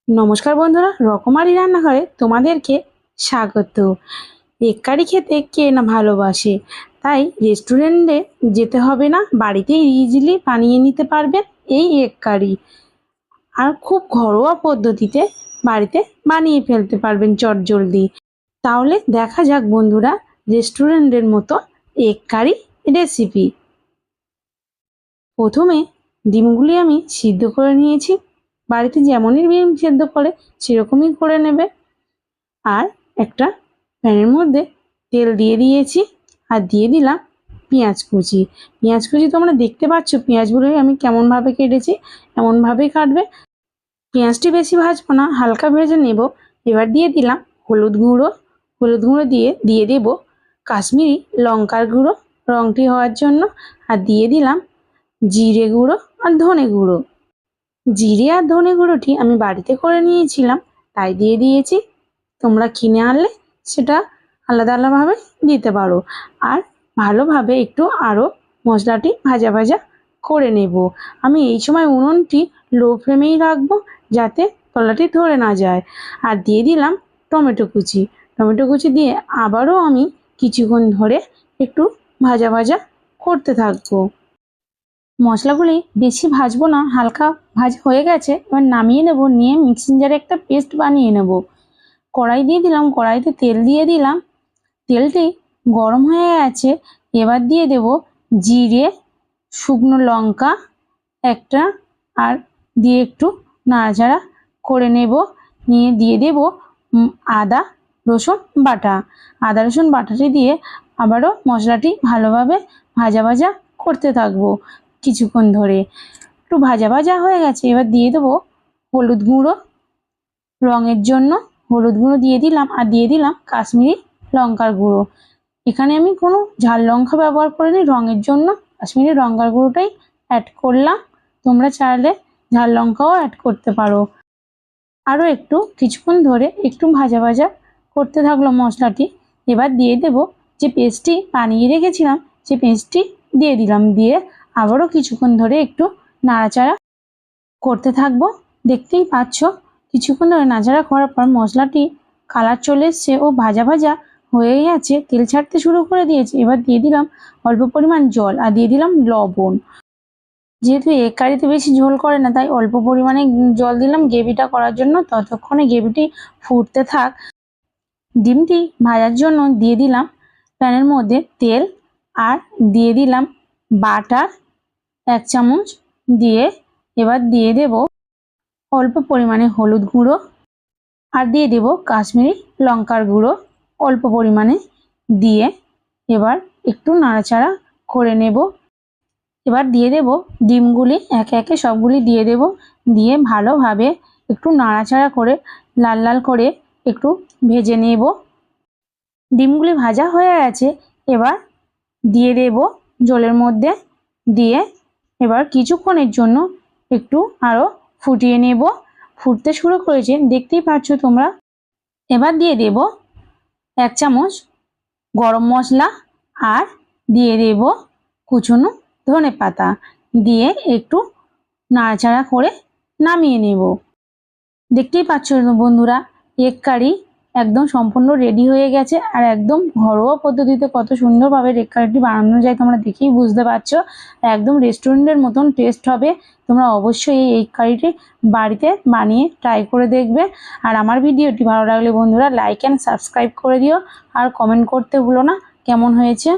নমস্কার বন্ধুরা, রকমারি রান্নাঘরে তোমাদেরকে স্বাগত। এগ কারি খেতে কে না ভালোবাসে, তাই রেস্টুরেন্টে যেতে হবে না, বাড়িতেই ইজিলি বানিয়ে নিতে পারবেন এই এগ কারি। আর খুব ঘরোয়া পদ্ধতিতে বাড়িতে বানিয়ে ফেলতে পারবেন চটজলদি। তাহলে দেখা যাক বন্ধুরা রেস্টুরেন্টের মতো এগ কারি রেসিপি। প্রথমে ডিমগুলি আমি সিদ্ধ করে নিয়েছি। বাড়িতে যেমনই ডিম সেদ্ধ করে সেরকমই করে নেবে। আর একটা প্যানের মধ্যে তেল দিয়ে দিয়েছি আর দিয়ে দিলাম পেঁয়াজ কুচি। পেঁয়াজ কুচি তোমরা দেখতে পাচ্ছ পেঁয়াজগুলো আমি কেমনভাবে কেটেছি, এমনভাবেই কাটবে। পেঁয়াজটি বেশি ভাজবো না, হালকা ভেজে নেব। এবার দিয়ে দিলাম হলুদ গুঁড়ো। হলুদ গুঁড়ো দিয়ে দেব কাশ্মীরি লঙ্কার গুঁড়ো রঙটি হওয়ার জন্য। আর দিয়ে দিলাম জিরে গুঁড়ো আর ধনে গুঁড়ো। জিরে আর ধনে গুঁড়োটি আমি বাড়িতে করে নিয়েছিলাম, তাই দিয়ে দিয়েছি। তোমরা কিনে আনলে সেটা আলাদা আলাদাভাবে দিতে পারো। আর ভালোভাবে একটু আরও মশলাটি ভাজা ভাজা করে নেব। আমি এই সময় উনুনটি লো ফ্লেমেই রাখবো যাতে তলাটি ধরে না যায়। আর দিয়ে দিলাম টমেটো কুচি। টমেটো কুচি দিয়ে আবারও আমি কিছুক্ষণ ধরে একটু ভাজা ভাজা করতে থাকবো। মশলাগুলি বেশি ভাজবো না, হালকা ভাজা হয়ে গেছে। এবার নামিয়ে নেব, নিয়ে মিক্সিং জারে একটা পেস্ট বানিয়ে নেব। কড়াই দিয়ে দিলাম, কড়াইতে তেল দিয়ে দিলাম। তেলটি গরম হয়ে গেছে। এবার দিয়ে দেব জিরে, শুকনো লঙ্কা একটা, আর দিয়ে একটু নাড়াচাড়া করে নেব। নিয়ে দিয়ে দেব আদা রসুন বাটা। আদা রসুন বাটাটি দিয়ে আবারও মশলাটি ভালোভাবে ভাজা ভাজা করতে থাকবো কিছুক্ষণ ধরে। একটু ভাজা ভাজা হয়ে গেছে। এবার দিয়ে দেবো হলুদ গুঁড়ো রঙের জন্য। হলুদ গুঁড়ো দিয়ে দিলাম আর দিয়ে দিলাম কাশ্মীরি লঙ্কার গুঁড়ো। এখানে আমি কোনো ঝাল লঙ্কা ব্যবহার করিনি, রঙের জন্য কাশ্মীরি লঙ্কার গুঁড়োটাই অ্যাড করলাম। তোমরা চাইলে ঝাল লঙ্কাও অ্যাড করতে পারো। আরও একটু কিছুক্ষণ ধরে একটু ভাজা ভাজা করতে থাকলো মশলাটি। এবার দিয়ে দেব যে পেস্টটি বানিয়ে রেখেছিলাম, সে পেস্টটি দিয়ে দিলাম। দিয়ে আবারও কিছুক্ষণ ধরে একটু নাড়াচাড়া করতে থাকবো। দেখতেই পাচ্ছ কিছুক্ষণ ধরে নাড়াচাড়া করার পর মশলাটি কালার চলে এসছে ও ভাজা ভাজা হয়ে গেছে, তেল ছাড়তে শুরু করে দিয়েছে। এবার দিয়ে দিলাম অল্প পরিমাণ জল আর দিয়ে দিলাম লবণ। যেহেতু এগ কারিতে বেশি ঝোল করে না, তাই অল্প পরিমাণে জল দিলাম গ্রেভিটা করার জন্য। ততক্ষণে গ্রেভিটি ফুটতে থাক। ডিমটি ভাজার জন্য দিয়ে দিলাম প্যানের মধ্যে তেল আর দিয়ে দিলাম বাটার 1 চামচ দিয়ে। এবার দিয়ে দেব অল্প পরিমাণে হলুদ গুঁড়ো আর দিয়ে দেব কাশ্মীরি লঙ্কার গুঁড়ো অল্প পরিমাণে দিয়ে এবার একটু নাড়াচাড়া করে নেব। এবার দিয়ে দেব ডিমগুলি, একে একে সবগুলি দিয়ে দেব। দিয়ে ভালোভাবে একটু নাড়াচাড়া করে লাল লাল করে একটু ভেজে নেব। ডিমগুলি ভাজা হয়ে গেছে। এবার দিয়ে দেব জলের মধ্যে। দিয়ে এবার কিছুক্ষণের জন্য একটু আরও ফুটিয়ে নেব। ফুটতে শুরু করেছে, দেখতেই পাচ্ছ তোমরা। এবার দিয়ে দেব 1 চামচ গরম মশলা আর দিয়ে দেব কুচনো ধনে পাতা। দিয়ে একটু নাড়াচাড়া করে নামিয়ে নেব। দেখতেই পাচ্ছ বন্ধুরা, এগ কারি একদম সম্পূর্ণ রেডি হয়ে গেছে। আর একদম ঘরোয়া পদ্ধতিতে কত সুন্দরভাবে এগ কারিটি বানানো যায় তোমরা দেখেই বুঝতে পারছো। একদম রেস্টুরেন্টের মতন টেস্ট হবে। তোমরা অবশ্যই এই এগ কারিটি বাড়িতে বানিয়ে ট্রাই করে দেখবে। আর আমার ভিডিওটি ভালো লাগলে বন্ধুরা লাইক অ্যান্ড সাবস্ক্রাইব করে দিও। আর কমেন্ট করতে ভুলো না কেমন হয়েছে।